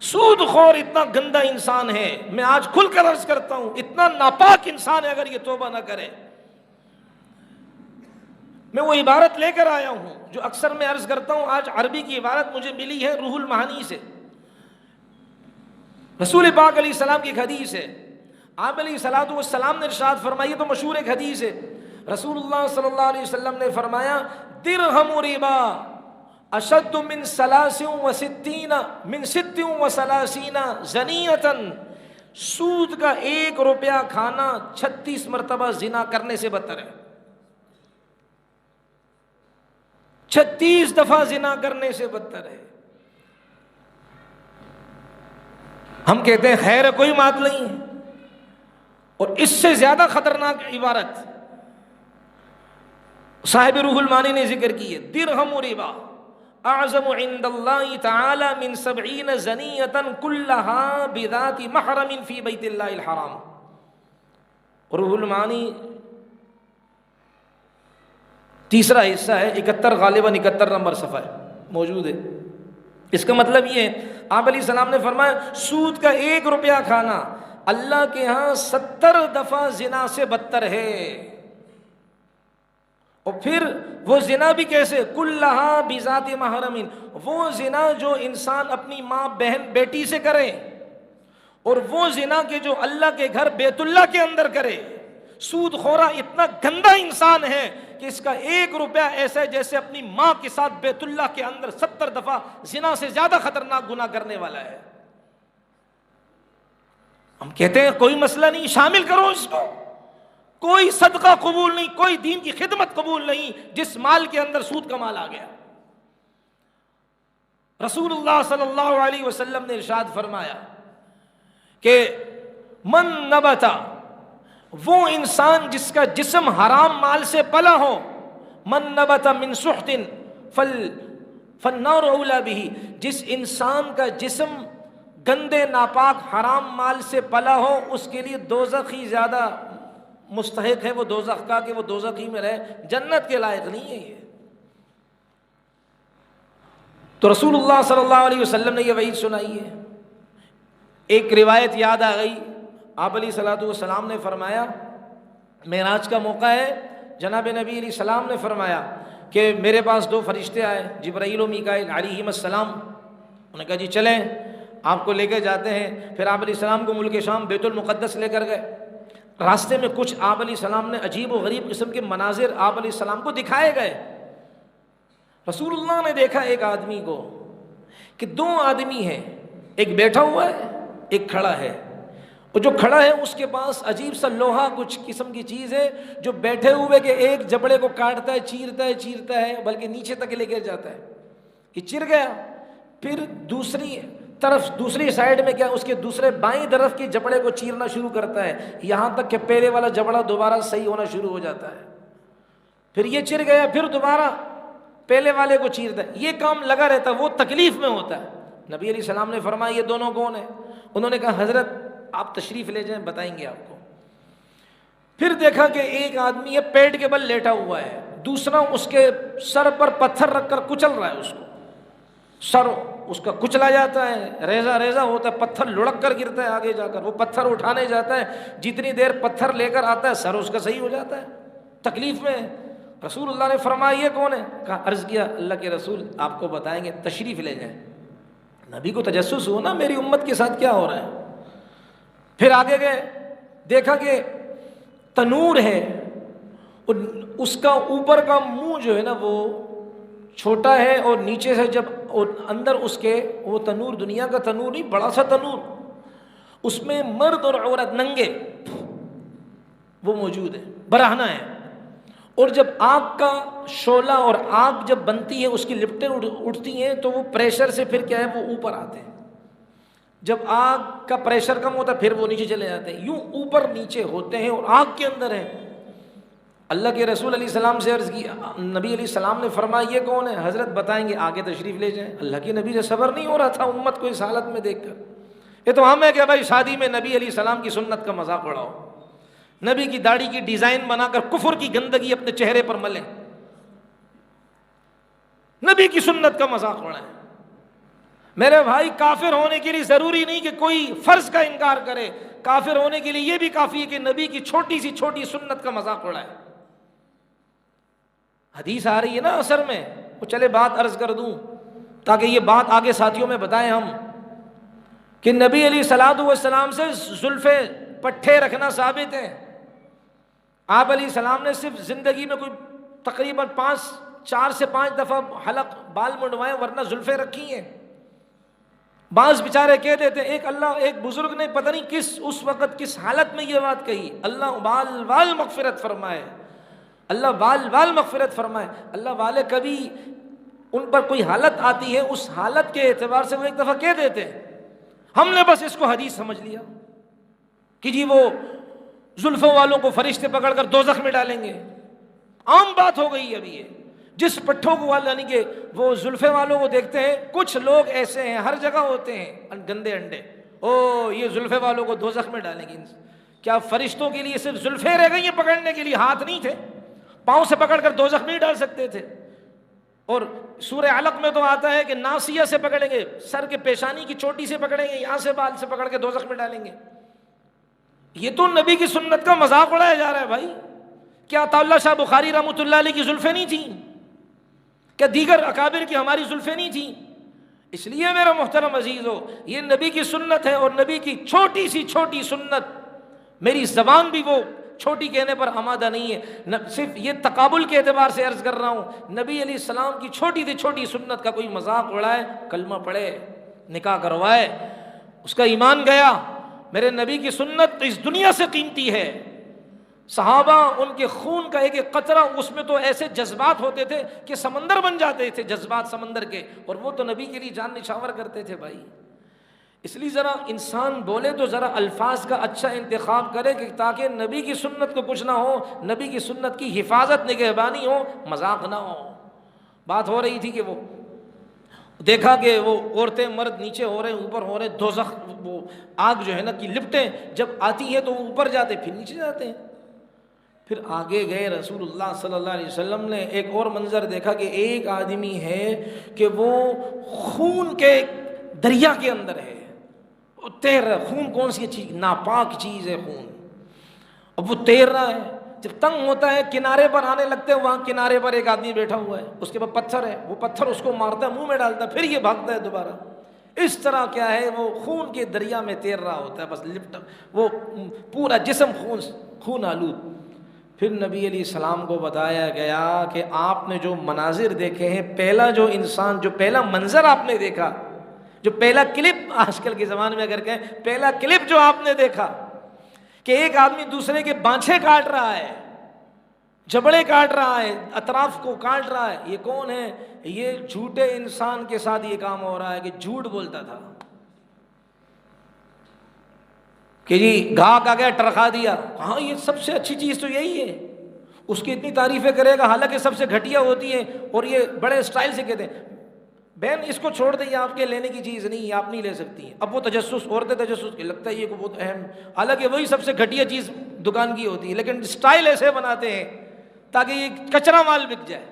سود خور اتنا گندا انسان ہے، میں آج کھل کر عرض کرتا ہوں، اتنا ناپاک انسان ہے اگر یہ توبہ نہ کرے۔ میں وہ عبارت لے کر آیا ہوں جو اکثر میں عرض کرتا ہوں، آج عربی کی عبارت مجھے ملی ہے روح المعانی سے، رسول پاک علیہ السلام کی ایک حدیث ہے۔ آپ علیہ السلام نے ارشاد فرمائی، تو مشہور ایک حدیث ہے، رسول اللہ صلی اللہ علیہ وسلم نے فرمایا درہم ربا اشد من 36 زنیۃ، سود کا 1 روپیہ کھانا 36 مرتبہ زنا کرنے سے بدتر ہے، 36 دفعہ زنا کرنے سے بدتر ہے۔ ہم کہتے ہیں خیر کوئی بات نہیں ہے، اور اس سے زیادہ خطرناک عبارت صاحب روح المعانی نے ذکر کی ہے، درہم ربا اعظم عند اللہ تعالی من 70 زنیۃ کلھا بذات محرم فی بیت اللہ الحرام۔ روح المعانی تیسرا حصہ ہے، 71 غالباً 71 نمبر صفحہ موجود ہے۔ اس کا مطلب یہ ہے، آپ علیہ السلام نے فرمایا سود کا 1 روپیہ کھانا اللہ کے ہاں 70 دفعہ زنا سے بدتر ہے۔ اور پھر وہ زنا بھی کیسے؟ کلھا بذات محرم، وہ زنا جو انسان اپنی ماں بہن بیٹی سے کرے، اور وہ زنا کے جو اللہ کے گھر بیت اللہ کے اندر کرے۔ سود خورا اتنا گندا انسان ہے کہ اس کا 1 روپیہ ایسا ہے جیسے اپنی ماں کے ساتھ بیت اللہ کے اندر 70 دفعہ زنا سے زیادہ خطرناک گناہ کرنے والا ہے۔ ہم کہتے ہیں کوئی مسئلہ نہیں، شامل کرو اس کو، کوئی صدقہ قبول نہیں، کوئی دین کی خدمت قبول نہیں جس مال کے اندر سود کا مال آ گیا۔ رسول اللہ صلی اللہ علیہ وسلم نے ارشاد فرمایا کہ من نبتا، وہ انسان جس کا جسم حرام مال سے پلا ہو، من نبت من سحت فالنار اولی بہ، جس انسان کا جسم گندے ناپاک حرام مال سے پلا ہو اس کے لیے دوزخ ہی زیادہ مستحق ہے، وہ دوزخ کا کہ وہ دوزخ ہی میں رہے، جنت کے لائق نہیں ہے یہ۔ تو رسول اللہ صلی اللہ علیہ وسلم نے یہ وعید سنائی ہے۔ ایک روایت یاد آ گئی، آپ علیہ الصلوۃ والسلام نے فرمایا، معراج کا موقع ہے، جناب نبی علیہ السلام نے فرمایا کہ میرے پاس 2 فرشتے آئے، جبرائیل و میکائیل علیہم السلام۔ انہوں نے کہا جی چلیں آپ کو لے کے جاتے ہیں۔ پھر آپ علیہ السلام کو ملک شام بیت المقدس لے کر گئے۔ راستے میں کچھ آپ علیہ السلام نے عجیب و غریب قسم کے مناظر آپ علیہ السلام کو دکھائے گئے۔ رسول اللہ نے دیکھا ایک آدمی کو کہ 2 آدمی ہیں، ایک بیٹھا ہوا ہے ایک کھڑا ہے، اور جو کھڑا ہے اس کے پاس عجیب سا لوہا کچھ قسم کی چیز ہے، جو بیٹھے ہوئے کے ایک جبڑے کو کاٹتا ہے، چیرتا ہے بلکہ نیچے تک لے کے جاتا ہے، یہ چر گیا۔ پھر دوسری سائیڈ میں کیا، اس کے دوسرے بائیں طرف کی جبڑے کو چیرنا شروع کرتا ہے، یہاں تک کہ پہلے والا جبڑا دوبارہ صحیح ہونا شروع ہو جاتا ہے۔ پھر یہ چر گیا، پھر دوبارہ پہلے والے کو چیرتا ہے، یہ کام لگا رہتا ہے، وہ تکلیف میں ہوتا ہے۔ نبی علیہ السلام نے فرمایا یہ دونوں کون ہیں؟ انہوں نے کہا حضرت آپ تشریف لے جائیں، بتائیں گے آپ کو۔ پھر دیکھا کہ ایک آدمی ہے پیٹ کے بل لیٹا ہوا ہے، دوسرا اس کے سر پر پتھر رکھ کر کچل رہا ہے، اس کو سر اس کا کچلا جاتا ہے، ریزہ ہوتا ہے، پتھر لڑک کر گرتا ہے آگے جا کر، وہ پتھر اٹھانے جاتا ہے، جتنی دیر پتھر لے کر آتا ہے سر اس کا صحیح ہو جاتا ہے، تکلیف میں ہے۔ رسول اللہ نے فرمایا یہ کون ہے؟ کہا عرض کیا اللہ کے رسول آپ کو بتائیں گے، تشریف لے جائیں۔ نبی کو تجسس ہو نا میری امت کے ساتھ کیا ہو رہا ہے۔ پھر آگے گئے، دیکھا کہ تنور ہے، اس کا اوپر کا منہ جو ہے نا وہ چھوٹا ہے، اور نیچے سے جب اندر اس کے وہ تنور دنیا کا تنور نہیں، بڑا سا تنور، اس میں مرد اور عورت ننگے وہ موجود ہے، برہنہ ہے، اور جب آگ کا شعلہ اور آگ جب بنتی ہے اس کی لپٹیں اٹھتی ہیں تو وہ پریشر سے پھر کیا ہے وہ اوپر آتے ہیں، جب آگ کا پریشر کم ہوتا ہے پھر وہ نیچے چلے جاتے ہیں، یوں اوپر نیچے ہوتے ہیں اور آگ کے اندر ہیں۔ اللہ کے رسول علیہ السلام سے عرض کی، نبی علیہ السلام نے فرمایا یہ کون ہے؟ حضرت بتائیں گے، آگے تشریف لے جائیں۔ اللہ کے نبی سے صبر نہیں ہو رہا تھا امت کو اس حالت میں دیکھ کر۔ یہ تو ہم ہے کہ بھائی شادی میں نبی علیہ السلام کی سنت کا مذاق اڑاؤ، نبی کی داڑھی کی ڈیزائن بنا کر کفر کی گندگی اپنے چہرے پر ملیں، نبی کی سنت کا مذاق اڑائیں۔ میرے بھائی کافر ہونے کے لیے ضروری نہیں کہ کوئی فرض کا انکار کرے، کافر ہونے کے لیے یہ بھی کافی ہے کہ نبی کی چھوٹی سی چھوٹی سنت کا مذاق اڑائے۔ حدیث آ رہی ہے نا اثر میں، وہ چلے بات عرض کر دوں تاکہ یہ بات آگے ساتھیوں میں بتائیں ہم، کہ نبی علیہ الصلوۃ والسلام سے زلفے پٹھے رکھنا ثابت ہے۔ آپ علیہ السلام نے صرف زندگی میں کوئی تقریباً 4 سے 5 دفعہ حلق بال منڈوائے، ورنہ زلفیں رکھی ہیں۔ بعض بیچارے کہہ دیتے، ایک بزرگ نے پتہ نہیں اس وقت کس حالت میں یہ بات کہی، اللہ بال مغفرت فرمائے، اللہ بال مغفرت فرمائے۔ اللہ والے کبھی ان پر کوئی حالت آتی ہے، اس حالت کے اعتبار سے وہ ایک دفعہ کہہ دیتے ہیں، ہم نے بس اس کو حدیث سمجھ لیا کہ جی وہ زلفوں والوں کو فرشتے پکڑ کر دوزخ میں ڈالیں گے۔ عام بات ہو گئی ابھی یہ، جس پٹھوں کو یعنی کہ وہ زلفے والوں کو دیکھتے ہیں، کچھ لوگ ایسے ہیں ہر جگہ ہوتے ہیں گندے انڈے، یہ زلفے والوں کو دوزخ میں ڈالیں گے۔ کیا فرشتوں کے لیے صرف زلفیں رہ گئی ہیں پکڑنے کے لیے؟ ہاتھ نہیں تھے؟ پاؤں سے پکڑ کر دوزخ میں ہی ڈال سکتے تھے۔ اور سورہ علق میں تو آتا ہے کہ ناصیہ سے پکڑیں گے، سر کے پیشانی کی چوٹی سے پکڑیں گے، یہاں سے بال سے پکڑ کے دوزخ میں ڈالیں گے۔ یہ تو نبی کی سنت کا مذاق اڑایا جا رہا ہے بھائی۔ کیا عطا اللہ شاہ بخاری رحمۃ اللہ علیہ کی زلفیں نہیں تھیں؟ کیا دیگر اکابر کی ہماری زلفیں نہیں تھیں؟ اس لیے میرا محترم عزیز ہو، یہ نبی کی سنت ہے، اور نبی کی چھوٹی سی چھوٹی سنت، میری زبان بھی وہ چھوٹی کہنے پر آمادہ نہیں ہے، صرف یہ تقابل کے اعتبار سے عرض کر رہا ہوں۔ نبی علیہ السلام کی چھوٹی سی چھوٹی سنت کا کوئی مذاق اڑائے، کلمہ پڑھے، نکاح کروائے، اس کا ایمان گیا۔ میرے نبی کی سنت اس دنیا سے قیمتی ہے۔ صحابہ ان کے خون کا ایک ایک قطرہ، اس میں تو ایسے جذبات ہوتے تھے کہ سمندر بن جاتے تھے، جذبات سمندر کے، اور وہ تو نبی کے لیے جان نچھاور کرتے تھے بھائی۔ اس لیے ذرا انسان بولے تو ذرا الفاظ کا اچھا انتخاب کرے کہ تاکہ نبی کی سنت کو کچھ نہ ہو، نبی کی سنت کی حفاظت نگہبانی ہو، مذاق نہ ہو۔ بات ہو رہی تھی کہ وہ دیکھا کہ وہ عورتیں مرد نیچے ہو رہے ہیں، اوپر ہو رہے ہیں، دوزخ وہ آگ جو ہے نا کی لپٹیں جب آتی ہے تو وہ اوپر جاتے پھر نیچے جاتے ہیں۔ پھر آگے گئے رسول اللہ صلی اللہ علیہ وسلم نے ایک اور منظر دیکھا کہ ایک آدمی ہے کہ وہ خون کے دریا کے اندر ہے، وہ تیر رہا ہے۔ خون کون سی چیز؟ ناپاک چیز ہے خون، اب وہ تیر رہا ہے۔ جب تنگ ہوتا ہے کنارے پر آنے لگتے ہیں، وہاں کنارے پر ایک آدمی بیٹھا ہوا ہے، اس کے پاس پتھر ہے، وہ پتھر اس کو مارتا ہے، منہ میں ڈالتا ہے، پھر یہ بھاگتا ہے دوبارہ۔ اس طرح کیا ہے، وہ خون کے دریا میں تیر رہا ہوتا ہے، بس لپٹ وہ پورا جسم خون آلود۔ پھر نبی علیہ السلام کو بتایا گیا کہ آپ نے جو مناظر دیکھے ہیں، پہلا جو انسان، جو پہلا منظر آپ نے دیکھا، جو پہلا کلپ، آج کل کے زمانے میں اگر کہیں پہلا کلپ جو آپ نے دیکھا کہ ایک آدمی دوسرے کے بانچھے کاٹ رہا ہے، جبڑے کاٹ رہا ہے، اطراف کو کاٹ رہا ہے، یہ کون ہے؟ یہ جھوٹے انسان کے ساتھ یہ کام ہو رہا ہے کہ جھوٹ بولتا تھا کہ جی گاہک آ گیا ٹرکا دیا، ہاں یہ سب سے اچھی چیز تو یہی ہے، اس کی اتنی تعریفیں کرے گا، حالانکہ سب سے گھٹیا ہوتی ہیں، اور یہ بڑے اسٹائل سے کہتے ہیں بہن اس کو چھوڑ دیں، یہ آپ کے لینے کی چیز نہیں ہے، آپ نہیں لے سکتی ہیں۔ اب وہ تجسس، عورتیں تجسس کی، لگتا ہے یہ کو بہت اہم، حالانکہ وہی سب سے گھٹیا چیز دکان کی ہوتی ہے، لیکن اسٹائل ایسے بناتے ہیں تاکہ یہ کچرا مال بک جائے۔